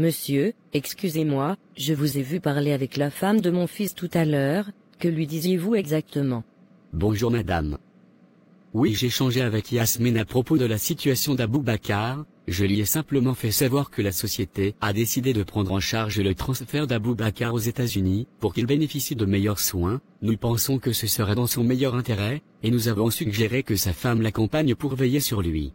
Monsieur, excusez-moi, je vous ai vu parler avec la femme de mon fils tout à l'heure, que lui disiez-vous exactement? Bonjour madame. Oui, j'ai échangé avec Yasmine à propos de la situation d'Aboubacar. Je lui ai simplement fait savoir que la société a décidé de prendre en charge le transfert d'Aboubacar aux États-Unis pour qu'il bénéficie de meilleurs soins. Nous pensons que ce serait dans son meilleur intérêt, et nous avons suggéré que sa femme l'accompagne pour veiller sur lui.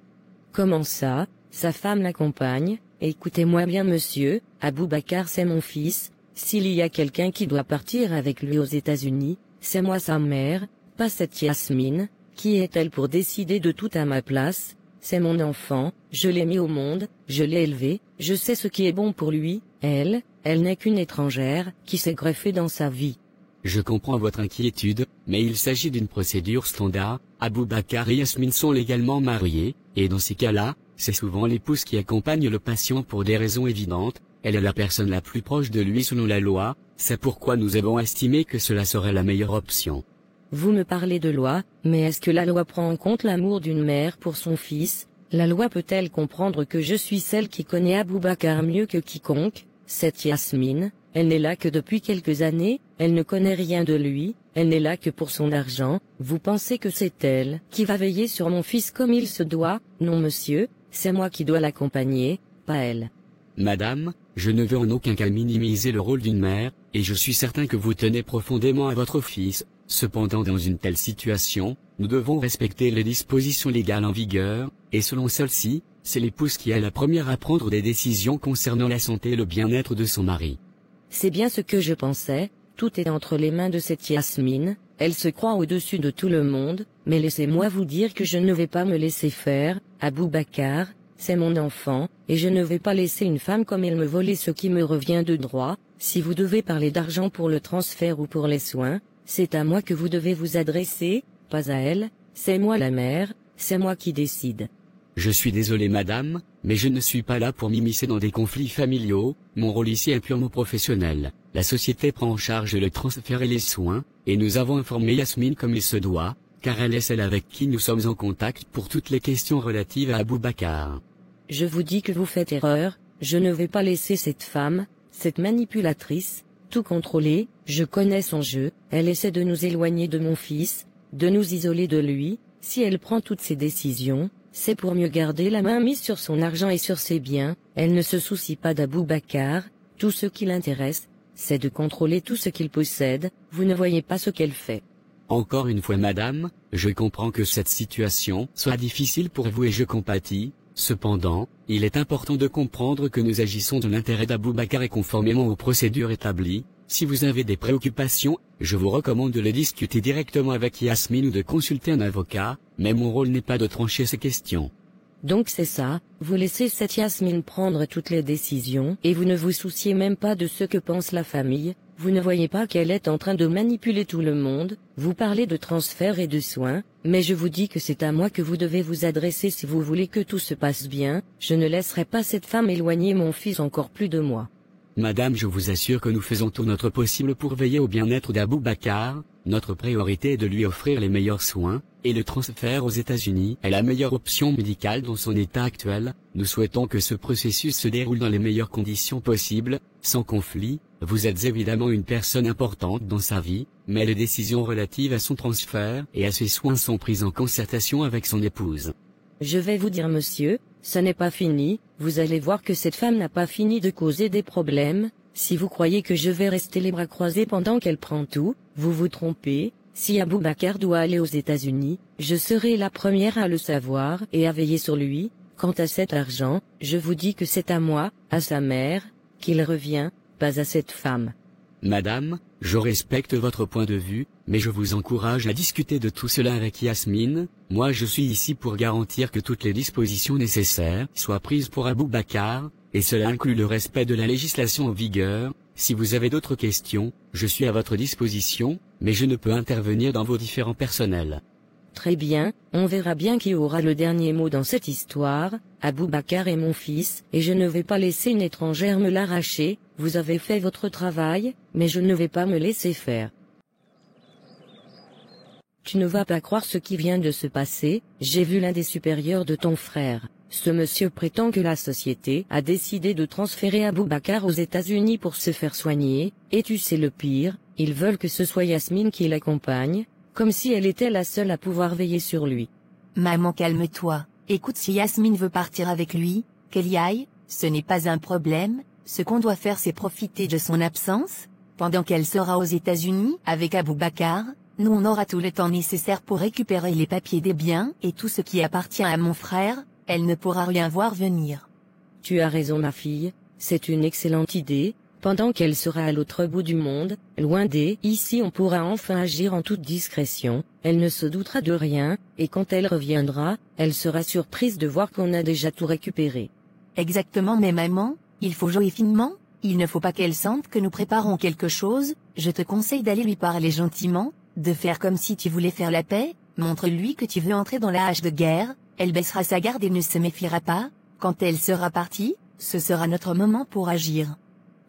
Comment ça, sa femme l'accompagne? Écoutez-moi bien monsieur, Aboubacar c'est mon fils, s'il y a quelqu'un qui doit partir avec lui aux États-Unis, c'est moi sa mère, pas cette Yasmine. Qui est-elle pour décider de tout à ma place? C'est mon enfant, je l'ai mis au monde, je l'ai élevé, je sais ce qui est bon pour lui. Elle n'est qu'une étrangère, qui s'est greffée dans sa vie. Je comprends votre inquiétude, mais il s'agit d'une procédure standard. Aboubacar et Yasmine sont légalement mariés, et dans ces cas-là, c'est souvent l'épouse qui accompagne le patient pour des raisons évidentes. Elle est la personne la plus proche de lui selon la loi, c'est pourquoi nous avons estimé que cela serait la meilleure option. Vous me parlez de loi, mais est-ce que la loi prend en compte l'amour d'une mère pour son fils? La loi peut-elle comprendre que je suis celle qui connaît Aboubacar mieux que quiconque? Cette Yasmine, elle n'est là que depuis quelques années, elle ne connaît rien de lui, elle n'est là que pour son argent. Vous pensez que c'est elle qui va veiller sur mon fils comme il se doit? Non monsieur, c'est moi qui dois l'accompagner, pas elle. Madame, je ne veux en aucun cas minimiser le rôle d'une mère, et je suis certain que vous tenez profondément à votre fils. Cependant, dans une telle situation, nous devons respecter les dispositions légales en vigueur, et selon celles-ci, c'est l'épouse qui est la première à prendre des décisions concernant la santé et le bien-être de son mari. C'est bien ce que je pensais, tout est entre les mains de cette Yasmine, elle se croit au-dessus de tout le monde, mais laissez-moi vous dire que je ne vais pas me laisser faire. Aboubacar, c'est mon enfant, et je ne vais pas laisser une femme comme elle me voler ce qui me revient de droit. Si vous devez parler d'argent pour le transfert ou pour les soins, c'est à moi que vous devez vous adresser, pas à elle, c'est moi la mère, c'est moi qui décide. Je suis désolé madame, mais je ne suis pas là pour m'immiscer dans des conflits familiaux, mon rôle ici est purement professionnel. La société prend en charge le transfert et les soins, et nous avons informé Yasmine comme il se doit, car elle est celle avec qui nous sommes en contact pour toutes les questions relatives à Aboubacar. Je vous dis que vous faites erreur, je ne vais pas laisser cette femme, cette manipulatrice, tout contrôler. Je connais son jeu, elle essaie de nous éloigner de mon fils, de nous isoler de lui. Si elle prend toutes ces décisions, c'est pour mieux garder la main mise sur son argent et sur ses biens. Elle ne se soucie pas d'Aboubacar, tout ce qui l'intéresse, c'est de contrôler tout ce qu'il possède. Vous ne voyez pas ce qu'elle fait. Encore une fois madame, je comprends que cette situation soit difficile pour vous et je compatis. Cependant, il est important de comprendre que nous agissons dans l'intérêt d'Aboubacar et conformément aux procédures établies. Si vous avez des préoccupations, je vous recommande de les discuter directement avec Yasmine ou de consulter un avocat, mais mon rôle n'est pas de trancher ces questions. Donc c'est ça, vous laissez cette Yasmine prendre toutes les décisions et vous ne vous souciez même pas de ce que pense la famille. Vous ne voyez pas qu'elle est en train de manipuler tout le monde. Vous parlez de transfert et de soins, mais je vous dis que c'est à moi que vous devez vous adresser si vous voulez que tout se passe bien. Je ne laisserai pas cette femme éloigner mon fils encore plus de moi. Madame, je vous assure que nous faisons tout notre possible pour veiller au bien-être d'Aboubacar. Notre priorité est de lui offrir les meilleurs soins, et le transfert aux États-Unis est la meilleure option médicale dans son état actuel. Nous souhaitons que ce processus se déroule dans les meilleures conditions possibles, sans conflit. Vous êtes évidemment une personne importante dans sa vie, mais les décisions relatives à son transfert et à ses soins sont prises en concertation avec son épouse. Je vais vous dire monsieur, ce n'est pas fini, vous allez voir que cette femme n'a pas fini de causer des problèmes. Si vous croyez que je vais rester les bras croisés pendant qu'elle prend tout, vous vous trompez. Si Aboubacar doit aller aux États-Unis, je serai la première à le savoir et à veiller sur lui. Quant à cet argent, je vous dis que c'est à moi, à sa mère, qu'il revient, pas à cette femme. Madame, je respecte votre point de vue, mais je vous encourage à discuter de tout cela avec Yasmine. Moi je suis ici pour garantir que toutes les dispositions nécessaires soient prises pour Aboubacar, et cela inclut le respect de la législation en vigueur. Si vous avez d'autres questions, je suis à votre disposition, mais je ne peux intervenir dans vos différends personnels. Très bien, on verra bien qui aura le dernier mot dans cette histoire. Aboubacar est mon fils, et je ne vais pas laisser une étrangère me l'arracher. Vous avez fait votre travail, mais je ne vais pas me laisser faire. Tu ne vas pas croire ce qui vient de se passer, j'ai vu l'un des supérieurs de ton frère. Ce monsieur prétend que la société a décidé de transférer Abou Bakar aux États-Unis pour se faire soigner, et tu sais le pire, ils veulent que ce soit Yasmine qui l'accompagne, comme si elle était la seule à pouvoir veiller sur lui. Maman, calme-toi. Écoute, si Yasmine veut partir avec lui, qu'elle y aille, ce n'est pas un problème. Ce qu'on doit faire, c'est profiter de son absence. Pendant qu'elle sera aux États-Unis avec Abou Bakar, nous on aura tout le temps nécessaire pour récupérer les papiers des biens et tout ce qui appartient à mon frère. Elle ne pourra rien voir venir. Tu as raison ma fille, c'est une excellente idée. Pendant qu'elle sera à l'autre bout du monde, loin ici on pourra enfin agir en toute discrétion, elle ne se doutera de rien, et quand elle reviendra, elle sera surprise de voir qu'on a déjà tout récupéré. Exactement, mais maman, il faut jouer finement, il ne faut pas qu'elle sente que nous préparons quelque chose. Je te conseille d'aller lui parler gentiment, de faire comme si tu voulais faire la paix, montre-lui que tu veux entrer dans la hache de guerre, elle baissera sa garde et ne se méfiera pas. Quand elle sera partie, ce sera notre moment pour agir.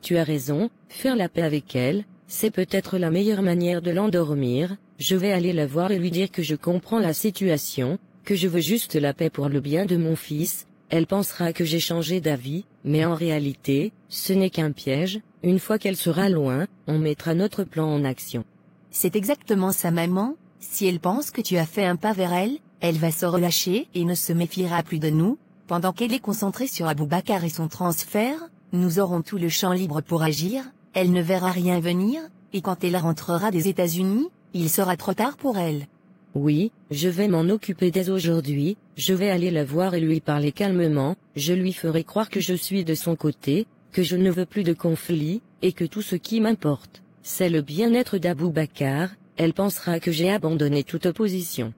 Tu as raison, faire la paix avec elle, c'est peut-être la meilleure manière de l'endormir. Je vais aller la voir et lui dire que je comprends la situation, que je veux juste la paix pour le bien de mon fils. Elle pensera que j'ai changé d'avis, mais en réalité, ce n'est qu'un piège. Une fois qu'elle sera loin, on mettra notre plan en action. C'est exactement ça, maman. Si elle pense que tu as fait un pas vers elle, elle va se relâcher et ne se méfiera plus de nous. Pendant qu'elle est concentrée sur Abou Bakar et son transfert, nous aurons tout le champ libre pour agir. Elle ne verra rien venir, et quand elle rentrera des États-Unis, il sera trop tard pour elle. Oui, je vais m'en occuper dès aujourd'hui, je vais aller la voir et lui parler calmement, je lui ferai croire que je suis de son côté, que je ne veux plus de conflit, et que tout ce qui m'importe, c'est le bien-être d'Abou Bakar. Elle pensera que j'ai abandonné toute opposition.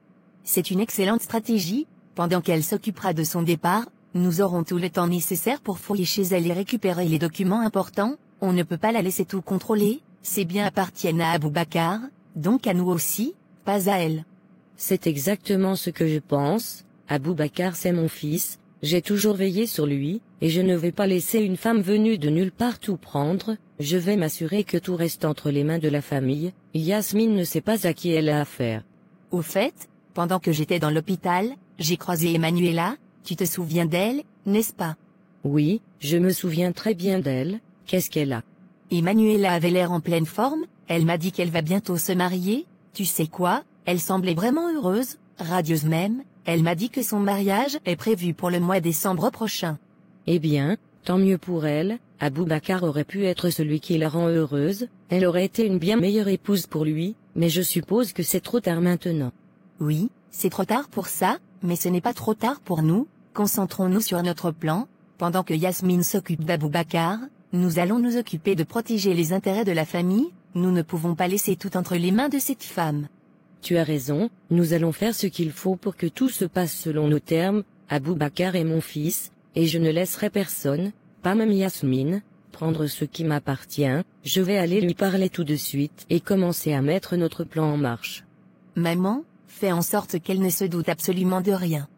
C'est une excellente stratégie. Pendant qu'elle s'occupera de son départ, nous aurons tout le temps nécessaire pour fouiller chez elle et récupérer les documents importants. On ne peut pas la laisser tout contrôler, ces biens appartiennent à Abou Bakar, donc à nous aussi, pas à elle. C'est exactement ce que je pense. Abou Bakar c'est mon fils, j'ai toujours veillé sur lui, et je ne vais pas laisser une femme venue de nulle part tout prendre. Je vais m'assurer que tout reste entre les mains de la famille. Yasmine ne sait pas à qui elle a affaire. Au fait, pendant que j'étais dans l'hôpital, j'ai croisé Emanuela. Tu te souviens d'elle, n'est-ce pas? Oui, je me souviens très bien d'elle. Qu'est-ce qu'elle a? Emanuela avait l'air en pleine forme, elle m'a dit qu'elle va bientôt se marier. Tu sais quoi, elle semblait vraiment heureuse, radieuse même. Elle m'a dit que son mariage est prévu pour le mois de décembre prochain. Eh bien, tant mieux pour elle. Abou Bakar aurait pu être celui qui la rend heureuse, elle aurait été une bien meilleure épouse pour lui, mais je suppose que c'est trop tard maintenant. Oui, c'est trop tard pour ça, mais ce n'est pas trop tard pour nous. Concentrons-nous sur notre plan. Pendant que Yasmine s'occupe d'Abou Bakar, nous allons nous occuper de protéger les intérêts de la famille. Nous ne pouvons pas laisser tout entre les mains de cette femme. Tu as raison, nous allons faire ce qu'il faut pour que tout se passe selon nos termes. Abou Bakar est mon fils, et je ne laisserai personne, pas même Yasmine, prendre ce qui m'appartient. Je vais aller lui parler tout de suite et commencer à mettre notre plan en marche. Maman, fais en sorte qu'elle ne se doute absolument de rien.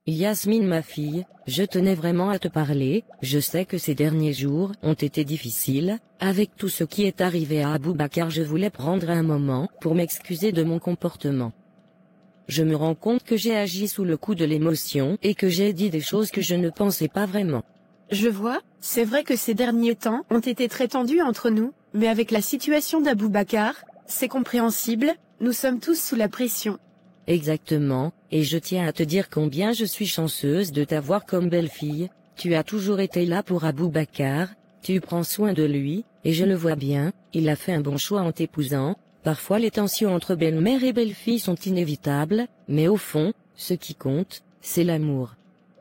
Yasmine ma fille, je tenais vraiment à te parler. Je sais que ces derniers jours ont été difficiles. Avec tout ce qui est arrivé à Abou Bakar, je voulais prendre un moment pour m'excuser de mon comportement. Je me rends compte que j'ai agi sous le coup de l'émotion et que j'ai dit des choses que je ne pensais pas vraiment. Je vois, c'est vrai que ces derniers temps ont été très tendus entre nous, mais avec la situation d'Abou Bakar, c'est compréhensible, nous sommes tous sous la pression. Exactement, et je tiens à te dire combien je suis chanceuse de t'avoir comme belle-fille. Tu as toujours été là pour Abou Bakar, tu prends soin de lui, et je le vois bien, il a fait un bon choix en t'épousant. Parfois les tensions entre belle-mère et belle-fille sont inévitables, mais au fond, ce qui compte, c'est l'amour.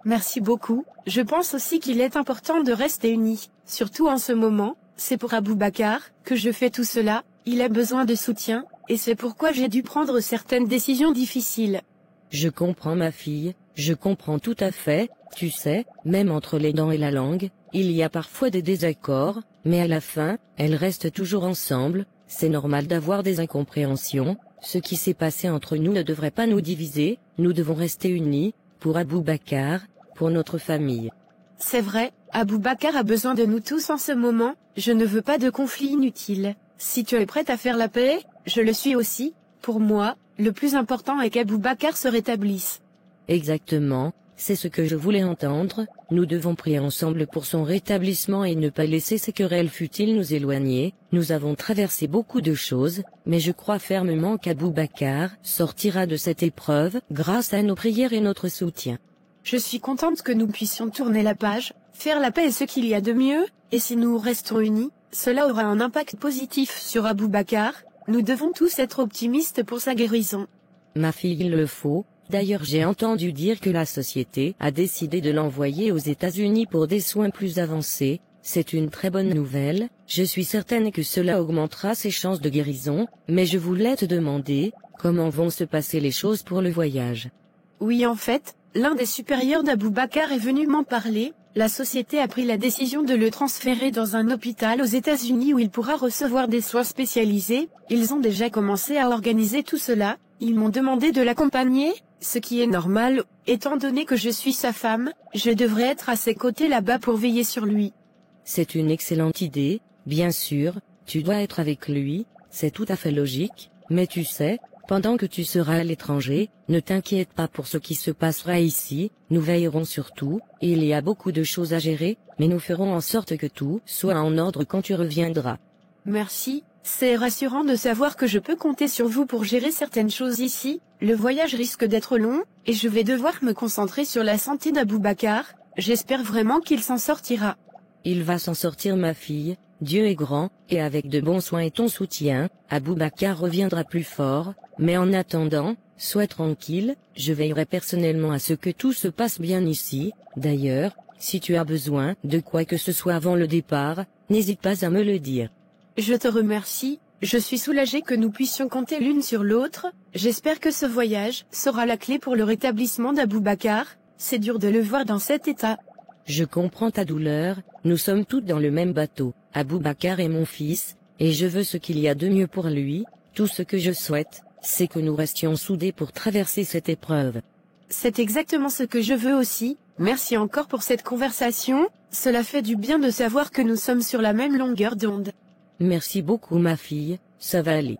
Merci beaucoup, je pense aussi qu'il est important de rester unis, surtout en ce moment, c'est pour Abou Bakar que je fais tout cela, il a besoin de soutien, et c'est pourquoi j'ai dû prendre certaines décisions difficiles. Je comprends ma fille, je comprends tout à fait, tu sais, même entre les dents et la langue, il y a parfois des désaccords, mais à la fin, elles restent toujours ensemble. C'est normal d'avoir des incompréhensions, ce qui s'est passé entre nous ne devrait pas nous diviser, nous devons rester unis, pour Abou Bakar, pour notre famille. C'est vrai, Abou Bakar a besoin de nous tous en ce moment, je ne veux pas de conflit inutile. Si tu es prête à faire la paix, je le suis aussi. Pour moi, le plus important est qu'Abou Bakar se rétablisse. Exactement, c'est ce que je voulais entendre. Nous devons prier ensemble pour son rétablissement et ne pas laisser ces querelles futiles nous éloigner. Nous avons traversé beaucoup de choses, mais je crois fermement qu'Abou Bakar sortira de cette épreuve grâce à nos prières et notre soutien. Je suis contente que nous puissions tourner la page, faire la paix est ce qu'il y a de mieux, et si nous restons unis, cela aura un impact positif sur Abou Bakar. Nous devons tous être optimistes pour sa guérison. Ma fille, il le faut. D'ailleurs, j'ai entendu dire que la société a décidé de l'envoyer aux États-Unis pour des soins plus avancés. C'est une très bonne nouvelle. Je suis certaine que cela augmentera ses chances de guérison, mais je voulais te demander, comment vont se passer les choses pour le voyage? Oui, en fait, l'un des supérieurs d'Abou Bakar est venu m'en parler. La société a pris la décision de le transférer dans un hôpital aux États-Unis où il pourra recevoir des soins spécialisés. Ils ont déjà commencé à organiser tout cela. Ils m'ont demandé de l'accompagner, ce qui est normal, étant donné que je suis sa femme, je devrais être à ses côtés là-bas pour veiller sur lui. C'est une excellente idée, bien sûr, tu dois être avec lui, c'est tout à fait logique, mais tu sais, pendant que tu seras à l'étranger, ne t'inquiète pas pour ce qui se passera ici, nous veillerons sur tout, il y a beaucoup de choses à gérer, mais nous ferons en sorte que tout soit en ordre quand tu reviendras. Merci, c'est rassurant de savoir que je peux compter sur vous pour gérer certaines choses ici. Le voyage risque d'être long, et je vais devoir me concentrer sur la santé d'Abou Bakar. J'espère vraiment qu'il s'en sortira. Il va s'en sortir ma fille, Dieu est grand, et avec de bons soins et ton soutien, Abou Bakar reviendra plus fort, mais en attendant, sois tranquille, je veillerai personnellement à ce que tout se passe bien ici. D'ailleurs, si tu as besoin de quoi que ce soit avant le départ, n'hésite pas à me le dire. Je te remercie, je suis soulagée que nous puissions compter l'une sur l'autre. J'espère que ce voyage sera la clé pour le rétablissement d'Abou Bakar. C'est dur de le voir dans cet état. Je comprends ta douleur, nous sommes toutes dans le même bateau. Abou Bakar est mon fils, et je veux ce qu'il y a de mieux pour lui. Tout ce que je souhaite, c'est que nous restions soudés pour traverser cette épreuve. C'est exactement ce que je veux aussi. Merci encore pour cette conversation. Cela fait du bien de savoir que nous sommes sur la même longueur d'onde. Merci beaucoup ma fille, ça va aller.